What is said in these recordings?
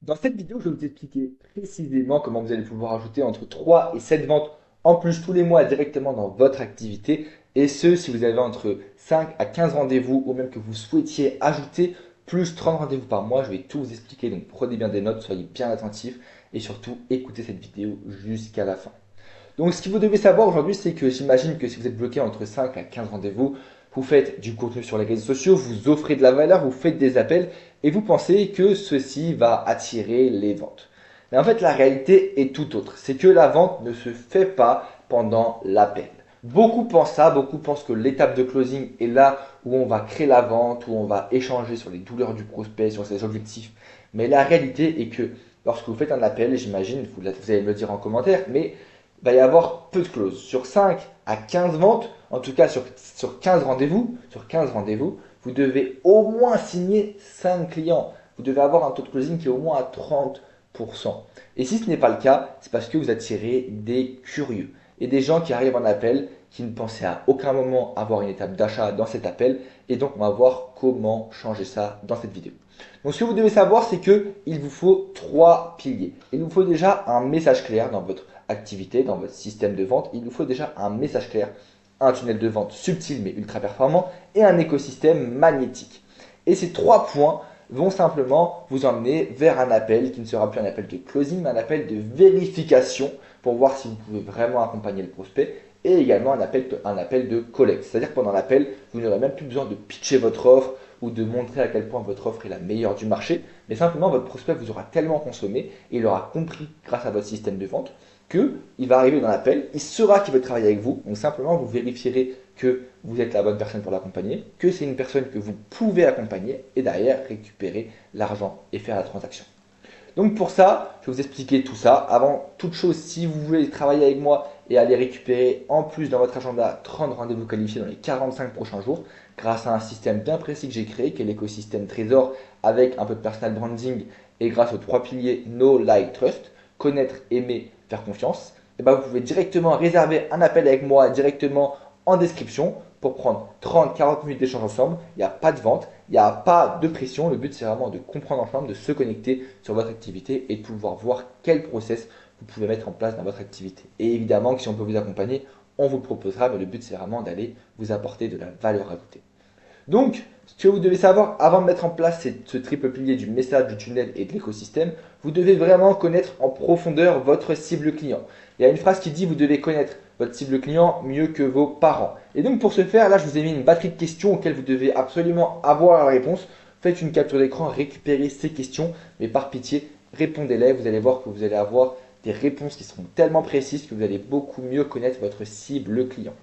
Dans cette vidéo, je vais vous expliquer précisément comment vous allez pouvoir ajouter entre 3 et 7 ventes en plus tous les mois directement dans votre activité. Et ce, si vous avez entre 5 à 15 rendez-vous ou même que vous souhaitiez ajouter plus 30 rendez-vous par mois, je vais tout vous expliquer. Donc prenez bien des notes, soyez bien attentifs et surtout écoutez cette vidéo jusqu'à la fin. Donc, ce que vous devez savoir aujourd'hui, c'est que j'imagine que si vous êtes bloqué entre 5 à 15 rendez-vous, vous faites du contenu sur les réseaux sociaux, vous offrez de la valeur, vous faites des appels et vous pensez que ceci va attirer les ventes. Mais en fait, la réalité est tout autre. C'est que la vente ne se fait pas pendant l'appel. Beaucoup pensent ça, beaucoup pensent que l'étape de closing est là où on va créer la vente, où on va échanger sur les douleurs du prospect, sur ses objectifs. Mais la réalité est que lorsque vous faites un appel, j'imagine, vous allez me le dire en commentaire, mais il va y avoir peu de clauses. Sur 5 à 15 ventes, en tout cas sur 15 rendez-vous, vous devez au moins signer 5 clients. Vous devez avoir un taux de closing qui est au moins à 30%. Et si ce n'est pas le cas, c'est parce que vous attirez des curieux et des gens qui arrivent en appel qui ne pensaient à aucun moment avoir une étape d'achat dans cet appel. Et donc, on va voir comment changer ça dans cette vidéo. Donc, ce que vous devez savoir, c'est qu'il vous faut 3 piliers. Il vous faut déjà un message clair dans votre activité, dans votre système de vente. Il vous faut déjà un message clair, un tunnel de vente subtil mais ultra performant et un écosystème magnétique. Et ces 3 points vont simplement vous emmener vers un appel qui ne sera plus un appel de closing, mais un appel de vérification pour voir si vous pouvez vraiment accompagner le prospect et également un appel de collecte. C'est-à-dire que pendant l'appel, vous n'aurez même plus besoin de pitcher votre offre ou de montrer à quel point votre offre est la meilleure du marché, mais simplement votre prospect vous aura tellement consommé et il aura compris grâce à votre système de vente qu'il va arriver dans l'appel, il saura qu'il veut travailler avec vous, donc simplement vous vérifierez que vous êtes la bonne personne pour l'accompagner, que c'est une personne que vous pouvez accompagner et derrière récupérer l'argent et faire la transaction. Donc pour ça, je vais vous expliquer tout ça. Avant toute chose, si vous voulez travailler avec moi et aller récupérer en plus dans votre agenda 30 rendez-vous qualifiés dans les 45 prochains jours, grâce à un système bien précis que j'ai créé, qui est l'écosystème Trésor, avec un peu de personal branding et grâce aux 3 piliers Know, Like, Trust, connaître, aimer, faire confiance, et ben vous pouvez directement réserver un appel avec moi directement en description pour prendre 30-40 minutes d'échange ensemble. Il n'y a pas de vente, il n'y a pas de pression. Le but, c'est vraiment de comprendre ensemble, de se connecter sur votre activité et de pouvoir voir quel process vous pouvez mettre en place dans votre activité. Et évidemment que si on peut vous accompagner, on vous le proposera, mais le but, c'est vraiment d'aller vous apporter de la valeur ajoutée. Donc, ce que vous devez savoir avant de mettre en place ce triple pilier du message, du tunnel et de l'écosystème, vous devez vraiment connaître en profondeur votre cible client. Il y a une phrase qui dit vous devez connaître votre cible client mieux que vos parents. Et donc pour ce faire, là je vous ai mis une batterie de questions auxquelles vous devez absolument avoir la réponse. Faites une capture d'écran, récupérez ces questions, mais par pitié, répondez-les. Vous allez voir que vous allez avoir des réponses qui seront tellement précises que vous allez beaucoup mieux connaître votre cible client.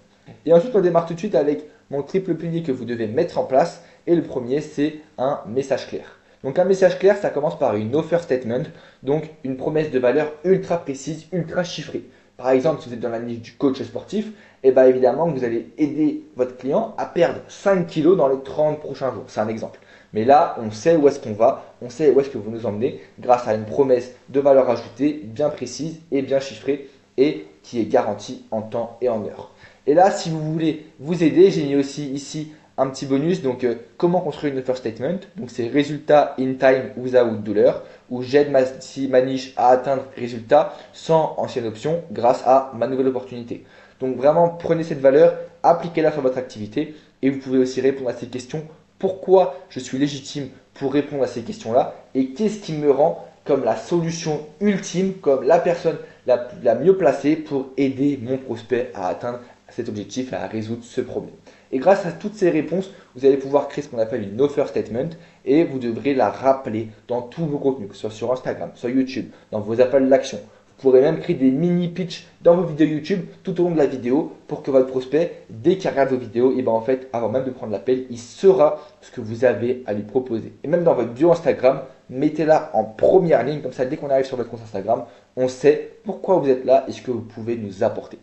Et ensuite, on démarre tout de suite avec mon triple pilier que vous devez mettre en place. Et le premier, c'est un message clair. Donc un message clair, ça commence par une offer statement, donc une promesse de valeur ultra précise, ultra chiffrée. Par exemple, si vous êtes dans la niche du coach sportif, et bien évidemment que vous allez aider votre client à perdre 5 kilos dans les 30 prochains jours. C'est un exemple. Mais là, on sait où est-ce qu'on va, on sait où est-ce que vous nous emmenez grâce à une promesse de valeur ajoutée bien précise et bien chiffrée et qui est garantie en temps et en heure. Et là, si vous voulez vous aider, j'ai mis aussi ici un petit bonus. Donc, comment construire une offer statement. Donc, c'est résultat in time without douleur, où j'aide ma niche à atteindre résultat sans ancienne option grâce à ma nouvelle opportunité. Donc, vraiment, prenez cette valeur, appliquez-la sur votre activité et vous pouvez aussi répondre à ces questions. Pourquoi je suis légitime pour répondre à ces questions-là et qu'est-ce qui me rend comme la solution ultime, comme la personne la mieux placée pour aider mon prospect à atteindre cet objectif, à résoudre ce problème. Et grâce à toutes ces réponses, vous allez pouvoir créer ce qu'on appelle une offer statement et vous devrez la rappeler dans tous vos contenus, que ce soit sur Instagram, sur YouTube, dans vos appels d'action. Vous pourrez même créer des mini pitch dans vos vidéos YouTube tout au long de la vidéo pour que votre prospect, dès qu'il regarde vos vidéos, et ben en fait, avant même de prendre l'appel, il saura ce que vous avez à lui proposer. Et même dans votre bio Instagram, mettez-la en première ligne, comme ça, dès qu'on arrive sur votre compte Instagram, on sait pourquoi vous êtes là et ce que vous pouvez nous apporter.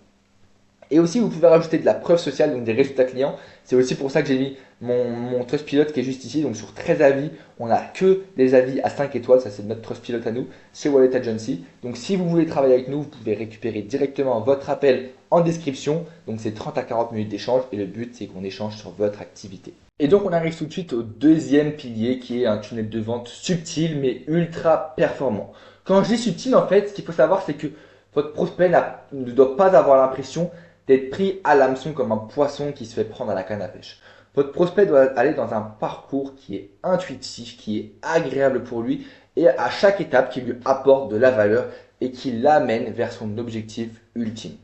Et aussi, vous pouvez rajouter de la preuve sociale, donc des résultats clients. C'est aussi pour ça que j'ai mis mon Trustpilot qui est juste ici. Donc sur 13 avis, on n'a que des avis à 5 étoiles. Ça, c'est notre Trustpilot à nous chez Wallet Agency. Donc si vous voulez travailler avec nous, vous pouvez récupérer directement votre appel en description. Donc c'est 30 à 40 minutes d'échange et le but, c'est qu'on échange sur votre activité. Et donc on arrive tout de suite au deuxième pilier qui est un tunnel de vente subtil mais ultra performant. Quand je dis subtil, en fait, ce qu'il faut savoir, c'est que votre prospect ne doit pas avoir l'impression d'être pris à l'hameçon comme un poisson qui se fait prendre à la canne à pêche. Votre prospect doit aller dans un parcours qui est intuitif, qui est agréable pour lui et à chaque étape qui lui apporte de la valeur et qui l'amène vers son objectif ultime.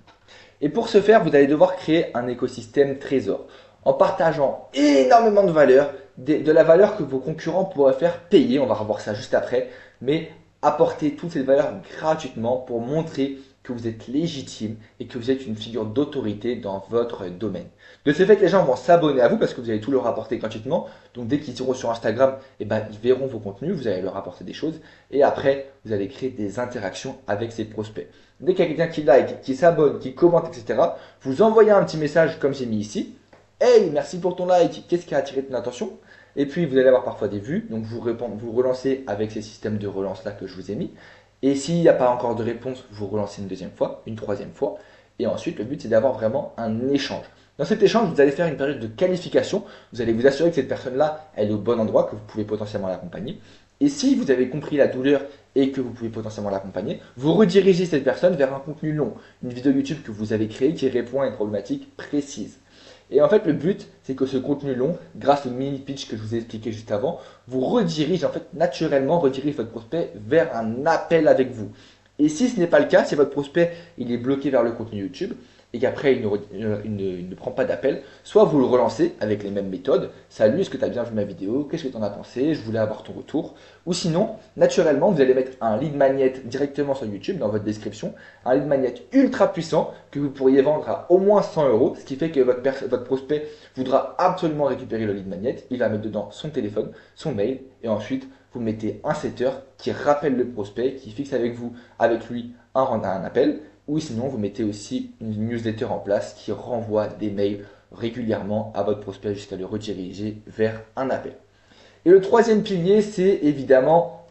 Et pour ce faire, vous allez devoir créer un écosystème trésor en partageant énormément de valeur, de la valeur que vos concurrents pourraient faire payer, on va revoir ça juste après, mais apporter toutes ces valeurs gratuitement pour montrer que vous êtes légitime et que vous êtes une figure d'autorité dans votre domaine. De ce fait, les gens vont s'abonner à vous parce que vous allez tout leur apporter gratuitement. Donc dès qu'ils iront sur Instagram, eh ben, ils verront vos contenus, vous allez leur apporter des choses et après, vous allez créer des interactions avec ces prospects. Dès qu'il y a quelqu'un qui like, qui s'abonne, qui commente, etc., vous envoyez un petit message comme j'ai mis ici. Hey, merci pour ton like, qu'est-ce qui a attiré ton attention? Et puis vous allez avoir parfois des vues, donc vous relancez avec ces systèmes de relance là que je vous ai mis. Et s'il n'y a pas encore de réponse, vous relancez une deuxième fois, une troisième fois. Et ensuite, le but c'est d'avoir vraiment un échange. Dans cet échange, vous allez faire une période de qualification. Vous allez vous assurer que cette personne-là, elle est au bon endroit, que vous pouvez potentiellement l'accompagner. Et si vous avez compris la douleur et que vous pouvez potentiellement l'accompagner, vous redirigez cette personne vers un contenu long, une vidéo YouTube que vous avez créée qui répond à une problématique précise. Et en fait, le but, c'est que ce contenu long, grâce au mini pitch que je vous ai expliqué juste avant, vous redirige, en fait, naturellement, redirige votre prospect vers un appel avec vous. Et si ce n'est pas le cas, si votre prospect, il est bloqué vers le contenu YouTube, et qu'après il ne prend pas d'appel, soit vous le relancez avec les mêmes méthodes. Salut, est-ce que tu as bien vu ma vidéo? Qu'est-ce que tu en as pensé? Je voulais avoir ton retour. Ou sinon, naturellement, vous allez mettre un lead magnet directement sur YouTube dans votre description, un lead magnet ultra puissant que vous pourriez vendre à au moins 100 euros, ce qui fait que votre prospect voudra absolument récupérer le lead magnet. Il va mettre dedans son téléphone, son mail, et ensuite vous mettez un setter qui rappelle le prospect, qui fixe avec lui un appel. Ou sinon, vous mettez aussi une newsletter en place qui renvoie des mails régulièrement à votre prospect jusqu'à le rediriger vers un appel. Et le troisième pilier, c'est évidemment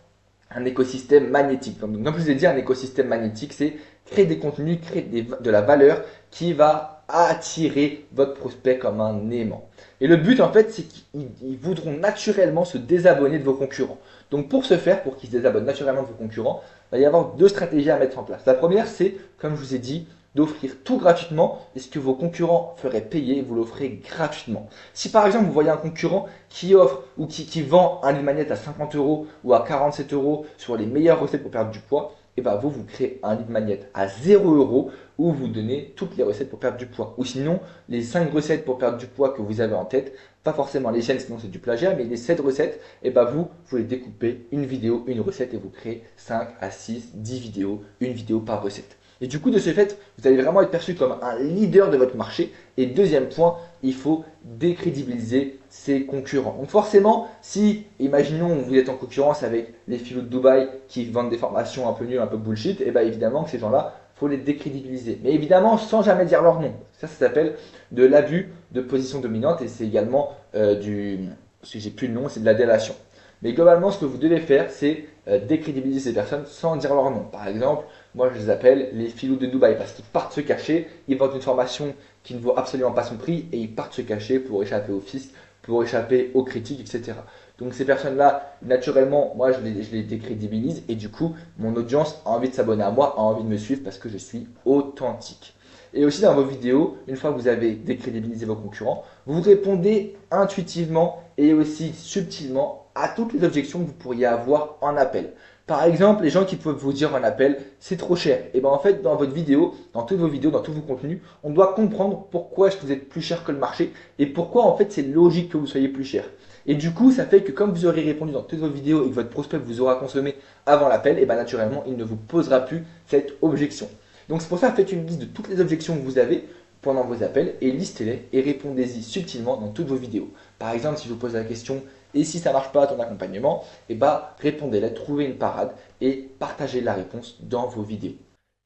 un écosystème magnétique. Donc, comme je vous ai dit, un écosystème magnétique, c'est créer des contenus, de la valeur qui va attirer votre prospect comme un aimant. Et le but, en fait, c'est qu'ils voudront naturellement se désabonner de vos concurrents. Donc, pour ce faire, pour qu'ils se désabonnent naturellement de vos concurrents, il va y avoir deux stratégies à mettre en place. La première, c'est, comme je vous ai dit, d'offrir tout gratuitement et ce que vos concurrents feraient payer, vous l'offrez gratuitement. Si par exemple vous voyez un concurrent qui offre ou qui vend un lead magnet à 50 euros ou à 47 euros sur les meilleures recettes pour perdre du poids, et ben vous créez un lead magnet à 0 euros où vous donnez toutes les recettes pour perdre du poids. Ou sinon, les 5 recettes pour perdre du poids que vous avez en tête, pas forcément les chaînes, sinon c'est du plagiat, mais les 7 recettes, et ben vous les découpez une vidéo, une recette et vous créez 5 à 6, 10 vidéos, une vidéo par recette. Et du coup, de ce fait, vous allez vraiment être perçu comme un leader de votre marché. Et deuxième point, il faut décrédibiliser ses concurrents. Donc forcément, si, imaginons, vous êtes en concurrence avec les filous de Dubaï qui vendent des formations un peu nulles, un peu bullshit, et bien évidemment que ces gens-là, il faut les décrédibiliser. Mais évidemment, sans jamais dire leur nom. Ça s'appelle de l'abus de position dominante et c'est également si j'ai plus le nom, c'est de la délation. Mais globalement, ce que vous devez faire, c'est décrédibiliser ces personnes sans dire leur nom. Par exemple, moi je les appelle les filous de Dubaï parce qu'ils partent se cacher, ils vendent une formation qui ne vaut absolument pas son prix et ils partent se cacher pour échapper au fisc, pour échapper aux critiques, etc. Donc ces personnes-là, naturellement, moi je les décrédibilise et du coup, mon audience a envie de s'abonner à moi, a envie de me suivre parce que je suis authentique. Et aussi dans vos vidéos, une fois que vous avez décrédibilisé vos concurrents, vous répondez intuitivement et aussi subtilement à toutes les objections que vous pourriez avoir en appel. Par exemple, les gens qui peuvent vous dire en appel, c'est trop cher. Et bien en fait, dans votre vidéo, dans toutes vos vidéos, dans tous vos contenus, on doit comprendre pourquoi est-ce que vous êtes plus cher que le marché et pourquoi en fait c'est logique que vous soyez plus cher. Et du coup, ça fait que comme vous aurez répondu dans toutes vos vidéos et que votre prospect vous aura consommé avant l'appel, et bien naturellement, il ne vous posera plus cette objection. Donc c'est pour ça, faites une liste de toutes les objections que vous avez pendant vos appels et listez-les et répondez-y subtilement dans toutes vos vidéos. Par exemple, si je vous pose la question et si ça ne marche pas ton accompagnement, et bah répondez-les, trouvez une parade et partagez la réponse dans vos vidéos.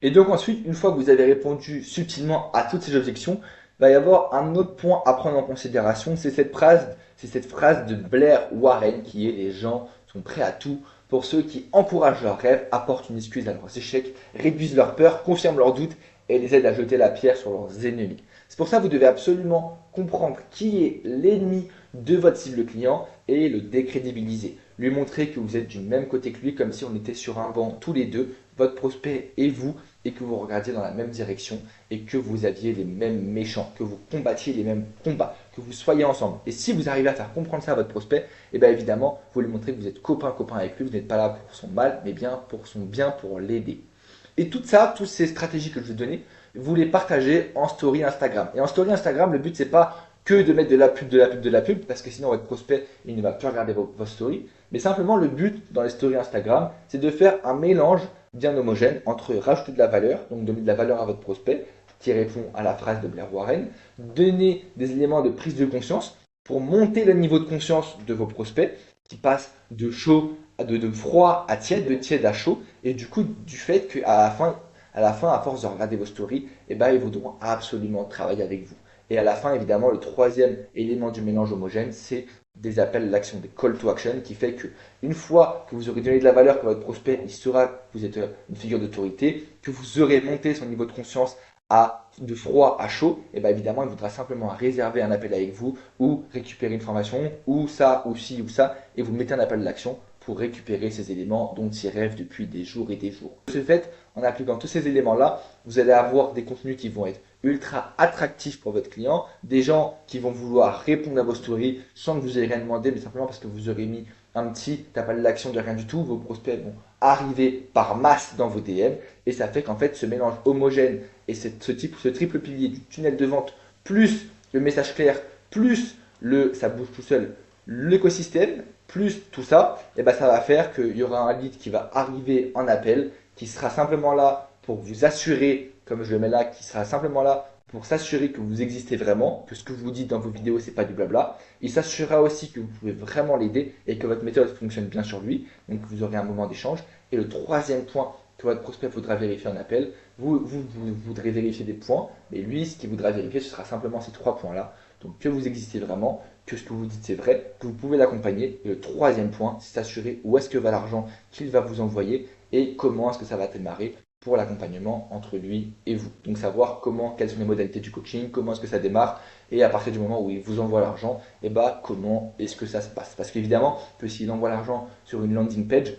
Et donc ensuite, une fois que vous avez répondu subtilement à toutes ces objections, il va y avoir un autre point à prendre en considération, c'est cette phrase de Blair Warren qui est les gens sont prêts à tout pour ceux qui encouragent leurs rêves, apportent une excuse à leurs échecs, réduisent leurs peurs, confirment leurs doutes et les aident à jeter la pierre sur leurs ennemis. C'est pour ça que vous devez absolument comprendre qui est l'ennemi de votre cible client et le décrédibiliser. Lui montrer que vous êtes du même côté que lui, comme si on était sur un banc tous les deux, votre prospect et vous, et que vous regardiez dans la même direction et que vous aviez les mêmes méchants, que vous combattiez les mêmes combats, que vous soyez ensemble. Et si vous arrivez à faire comprendre ça à votre prospect, et bien évidemment, vous lui montrez que vous êtes copain-copain avec lui, vous n'êtes pas là pour son mal, mais bien pour son bien, pour l'aider. Et tout ça, toutes ces stratégies que je vous ai données, vous les partagez en story Instagram. Et en story Instagram, le but, c'est pas que de mettre de la pub, de la pub, de la pub, parce que sinon votre prospect, il ne va plus regarder vos stories. Mais simplement, le but dans les stories Instagram, c'est de faire un mélange bien homogène entre rajouter de la valeur, donc donner de la valeur à votre prospect, qui répond à la phrase de Blair Warren, donner des éléments de prise de conscience pour monter le niveau de conscience de vos prospects, qui passent de chaud de froid à tiède, de tiède à chaud, et du coup, du fait qu'à la fin, à force de regarder vos stories, eh ben, ils voudront absolument travailler avec vous. Et à la fin, évidemment, le troisième élément du mélange homogène, c'est des appels à l'action, des call to action, qui fait que une fois que vous aurez donné de la valeur que votre prospect, il saura que vous êtes une figure d'autorité, que vous aurez monté son niveau de conscience de froid à chaud, et bien évidemment, il voudra simplement réserver un appel avec vous ou récupérer une formation ou ça ou ci ou ça, et vous mettez un appel à l'action pour récupérer ces éléments dont il rêve depuis des jours et des jours. De ce fait, en appliquant tous ces éléments-là, vous allez avoir des contenus qui vont être ultra attractifs pour votre client, des gens qui vont vouloir répondre à vos stories sans que vous ayez rien demandé, mais simplement parce que vous aurez mis un petit appel à l'action de rien du tout. Vos prospects vont arriver par masse dans vos DM et ça fait qu'en fait ce mélange homogène et ce triple pilier du tunnel de vente plus le message clair plus ça bouge tout seul, l'écosystème plus tout ça, et ben ça va faire qu'il y aura un lead qui va arriver en appel, qui sera simplement là pour vous assurer, comme je le mets là, qui sera simplement là pour s'assurer que vous existez vraiment, que ce que vous dites dans vos vidéos, c'est pas du blabla. Il s'assurera aussi que vous pouvez vraiment l'aider et que votre méthode fonctionne bien sur lui. Donc vous aurez un moment d'échange. Et le troisième point que votre prospect voudra vérifier en appel, vous voudrez vérifier des points, mais lui, ce qu'il voudra vérifier, ce sera simplement ces trois points-là. Donc que vous existez vraiment, que ce que vous dites c'est vrai, que vous pouvez l'accompagner. Et le troisième point, c'est s'assurer où est-ce que va l'argent qu'il va vous envoyer et comment est-ce que ça va démarrer pour l'accompagnement entre lui et vous. Donc savoir quelles sont les modalités du coaching, comment est-ce que ça démarre, et à partir du moment où il vous envoie l'argent, et bah comment est-ce que ça se passe. Parce qu'évidemment, que s'il envoie l'argent sur une landing page,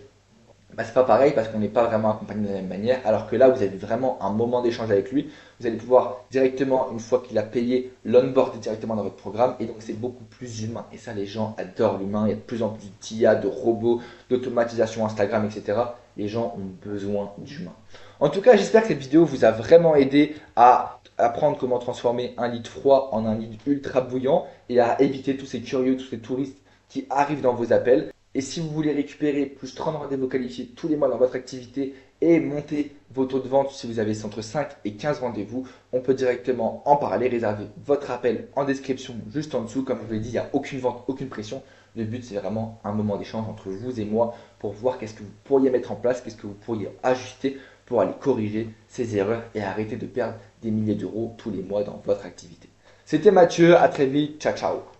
bah, c'est pas pareil parce qu'on n'est pas vraiment accompagné de la même manière, alors que là vous avez vraiment un moment d'échange avec lui, vous allez pouvoir directement, une fois qu'il a payé, l'onboard directement dans votre programme, et donc c'est beaucoup plus humain, et ça les gens adorent l'humain, il y a de plus en plus d'IA, de robots, d'automatisation Instagram, etc. Les gens ont besoin d'humain. En tout cas, j'espère que cette vidéo vous a vraiment aidé à apprendre comment transformer un lead froid en un lead ultra bouillant et à éviter tous ces curieux, tous ces touristes qui arrivent dans vos appels. Et si vous voulez récupérer plus 30 rendez-vous qualifiés tous les mois dans votre activité et monter vos taux de vente, si vous avez entre 5 et 15 rendez-vous, on peut directement en parler, réserver votre appel en description juste en dessous. Comme je vous l'ai dit, il n'y a aucune vente, aucune pression. Le but, c'est vraiment un moment d'échange entre vous et moi pour voir qu'est-ce que vous pourriez mettre en place, qu'est-ce que vous pourriez ajuster pour aller corriger ces erreurs et arrêter de perdre des milliers d'euros tous les mois dans votre activité. C'était Mathieu, à très vite, ciao ciao.